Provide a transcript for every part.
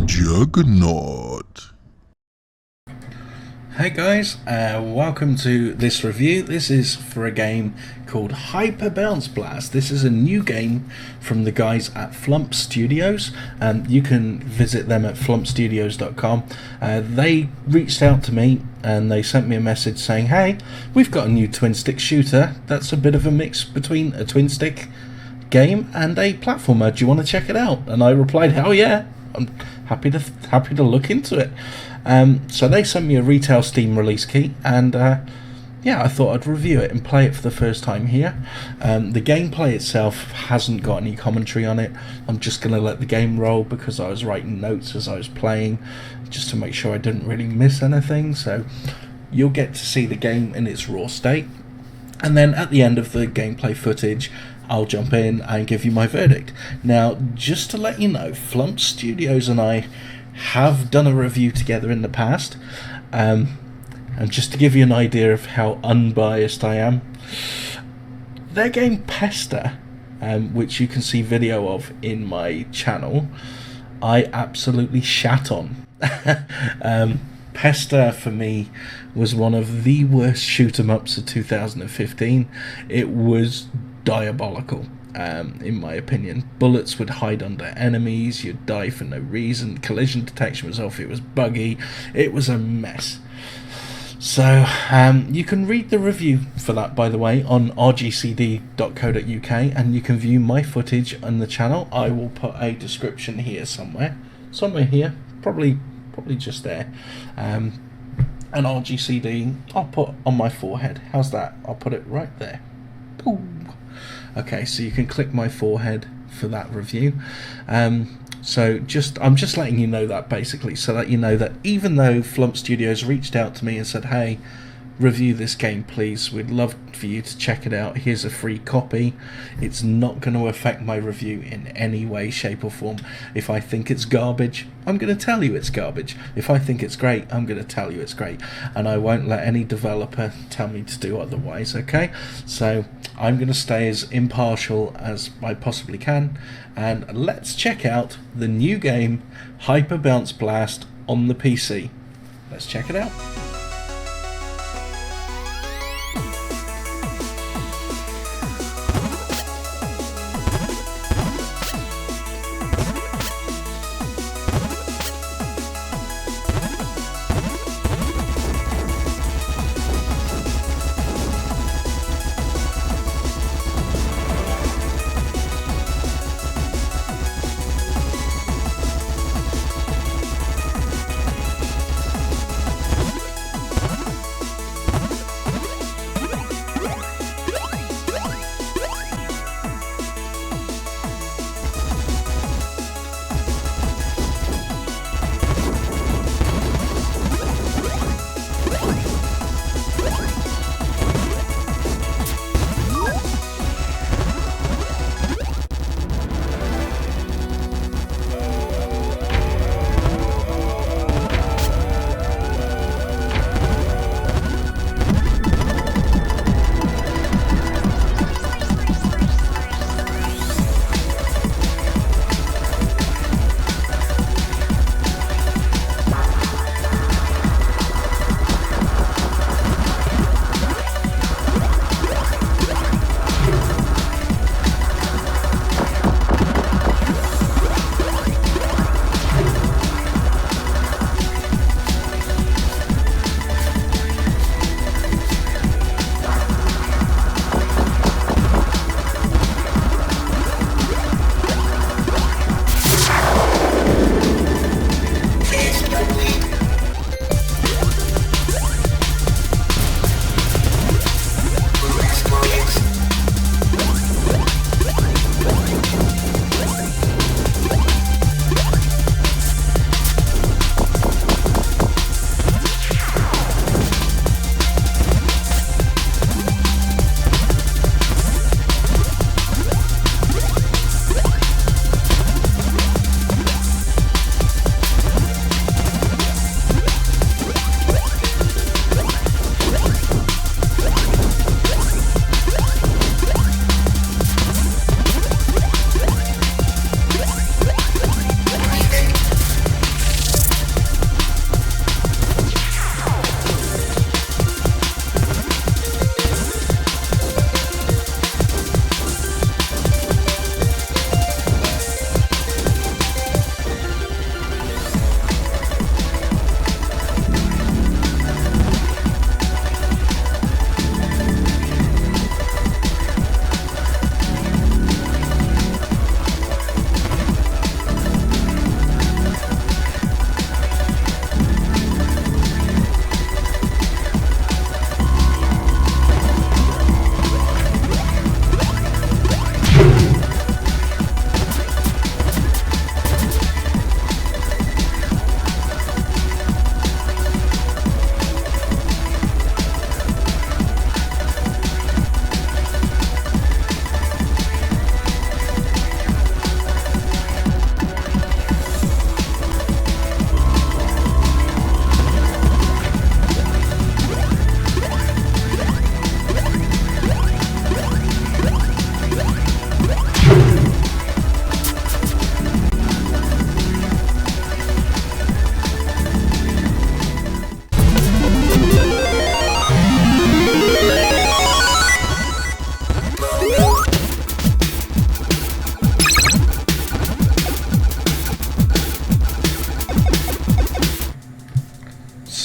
Juggernaut. Hey guys, welcome to this review. This is for a game called Hyper Bounce Blast. This is a new game from the guys at Flump Studios. You can visit them at flumpstudios.com. They reached out to me and they sent me a message saying, hey, we've got a new twin stick shooter that's a bit of a mix between a twin stick game and a platformer. Do you want to check it out? And I replied, hell yeah, I'm happy to look into it. So they sent me a retail Steam release key, and yeah, I thought I'd review it and play it for the first time here. The gameplay itself hasn't got any commentary on it. I'm just going to let the game roll because I was writing notes as I was playing, just to make sure I didn't really miss anything. So you'll get to see the game in its raw state, and then at the end of the gameplay footage, I'll jump in and give you my verdict. Now, just to let you know, Flump Studios and I have done a review together in the past, and just to give you an idea of how unbiased I am, their game Pester, which you can see video of in my channel, I absolutely shat on. Pester for me was one of the worst shoot 'em ups of 2015. It was diabolical. In my opinion, bullets would hide under enemies, you'd die for no reason, collision detection was off, it was buggy, it was a mess. So you can read the review for that, by the way, on rgcd.co.uk, and you can view my footage on the channel. I will put a description here somewhere here, probably just there, and RGCD I'll put on my forehead. How's that? I'll put it right there. Ooh. Okay, so you can click my forehead for that review. So I'm just letting you know that, basically, so that you know that even though Flump Studios reached out to me and said, hey, review this game please, we'd love for you to check it out, here's a free copy, it's not going to affect my review in any way, shape or form. If I think it's garbage, I'm going to tell you it's garbage. If I think it's great, I'm going to tell you it's great, and I won't let any developer tell me to do otherwise, okay? So I'm going to stay as impartial as I possibly can, and let's check out the new game Hyper Bounce Blast on the PC. Let's check it out.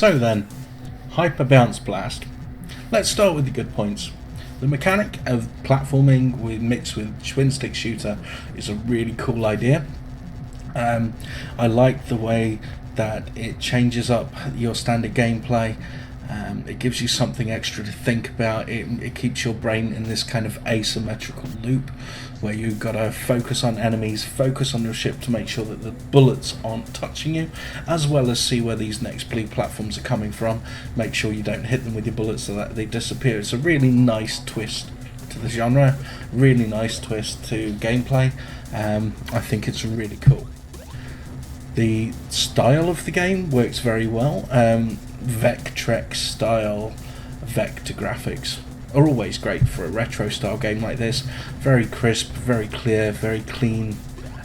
So then, Hyper Bounce Blast. Let's start with the good points. The mechanic of platforming mixed with twin stick shooter is a really cool idea. I like the way that it changes up your standard gameplay. It gives you something extra to think about. It keeps your brain in this kind of asymmetrical loop where you've got to focus on enemies, focus on your ship to make sure that the bullets aren't touching you, as well as see where these next blue platforms are coming from. Make sure you don't hit them with your bullets so that they disappear. It's a really nice twist to the genre, really nice twist to gameplay. I think it's really cool. The style of the game works very well. Vectrex style vector graphics are always great for a retro style game like this. Very crisp, very clear, very clean,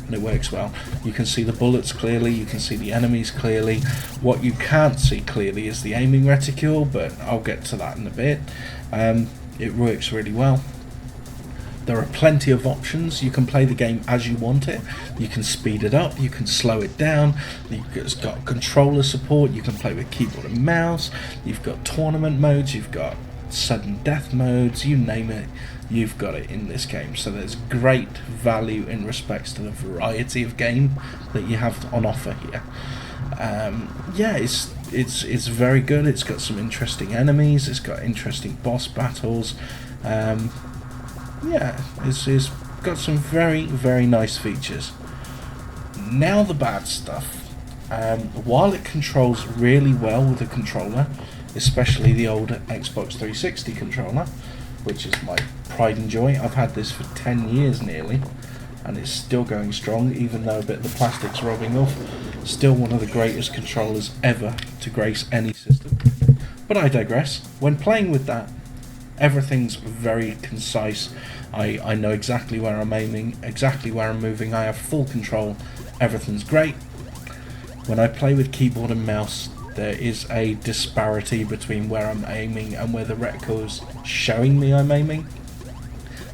and it works well. You can see the bullets clearly, you can see the enemies clearly. What you can't see clearly is the aiming reticule, but I'll get to that in a bit. It works really well. There are plenty of options. You can play the game as you want it. You can speed it up, you can slow it down. It's got controller support, you can play with keyboard and mouse. You've got tournament modes, you've got sudden death modes, you name it, you've got it in this game. So there's great value in respects to the variety of game that you have on offer here. Yeah, it's very good. It's got some interesting enemies, it's got interesting boss battles. Yeah, it's got some very, very nice features. Now the bad stuff. While it controls really well with the controller, especially the old Xbox 360 controller, which is my pride and joy. I've had this for 10 years nearly, and it's still going strong, even though a bit of the plastic's rubbing off. Still one of the greatest controllers ever to grace any system. But I digress. When playing with that, everything's very concise. I know exactly where I'm aiming, exactly where I'm moving. I have full control. Everything's great. When I play with keyboard and mouse, there is a disparity between where I'm aiming and where the reticule's showing me I'm aiming.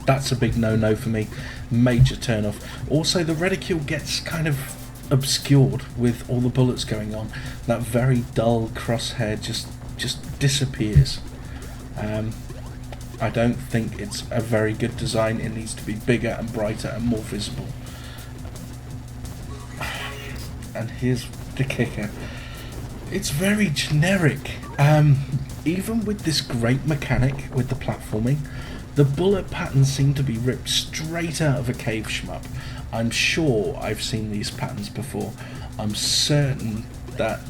That's a big no-no for me. Major turn off. Also, the reticule gets kind of obscured with all the bullets going on. That very dull crosshair just disappears. I don't think it's a very good design. It needs to be bigger and brighter and more visible. And here's the kicker. It's very generic. Even with this great mechanic with the platforming, the bullet patterns seem to be ripped straight out of a cave shmup. I'm sure I've seen these patterns before. I'm certain that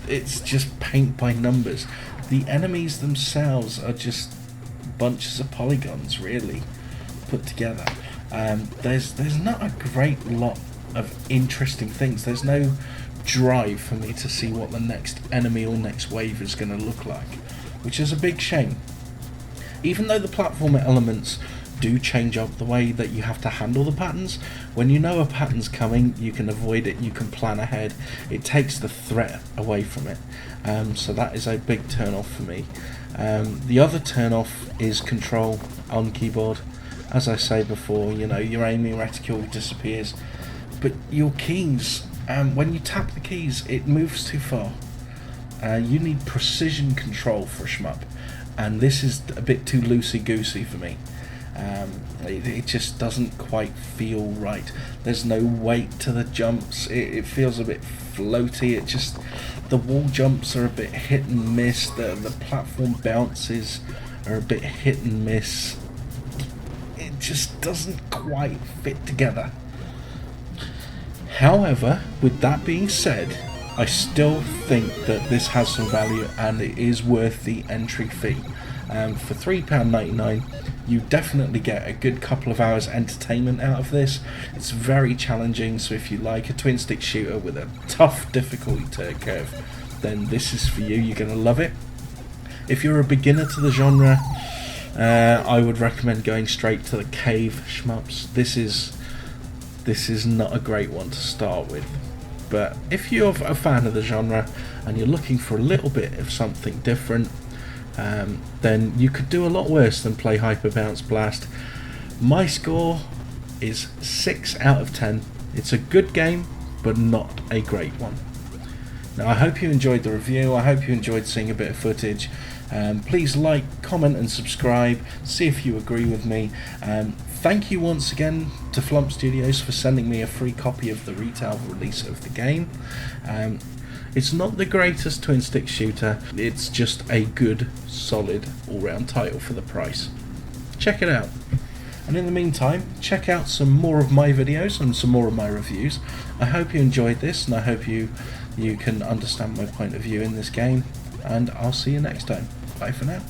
it's just paint by numbers. The enemies themselves are just bunches of polygons, really, put together. There's not a great lot of interesting things. There's no drive for me to see what the next enemy or next wave is going to look like, which is a big shame. Even though the platformer elements do change up the way that you have to handle the patterns, when you know a pattern's coming, you can avoid it, you can plan ahead. It takes the threat away from it. So that is a big turn off for me. The other turn off is control on keyboard. As I say before, you know, your aiming reticule disappears, but your keys, when you tap the keys, it moves too far. You need precision control for a shmup, and this is a bit too loosey-goosey for me. It just doesn't quite feel right. There's no weight to the jumps. It feels a bit floaty. The wall jumps are a bit hit and miss. The platform bounces are a bit hit and miss. It just doesn't quite fit together. However, with that being said, I still think that this has some value and it is worth the entry fee. For £3.99, you definitely get a good couple of hours entertainment out of this. It's very challenging, so if you like a twin stick shooter with a tough difficulty curve, then this is for you. You're going to love it. If you're a beginner to the genre, I would recommend going straight to the cave shmups. This is not a great one to start with. But if you're a fan of the genre and you're looking for a little bit of something different, then you could do a lot worse than play Hyper Bounce Blast. My score is 6 out of 10. It's a good game, but not a great one. Now, I hope you enjoyed the review. I hope you enjoyed seeing a bit of footage. Please like, comment and subscribe. See if you agree with me. Thank you once again to Flump Studios for sending me a free copy of the retail release of the game. It's not the greatest twin stick shooter, it's just a good, solid, all-round title for the price. Check it out. And in the meantime, check out some more of my videos and some more of my reviews. I hope you enjoyed this, and I hope you can understand my point of view in this game. And I'll see you next time. Bye for now.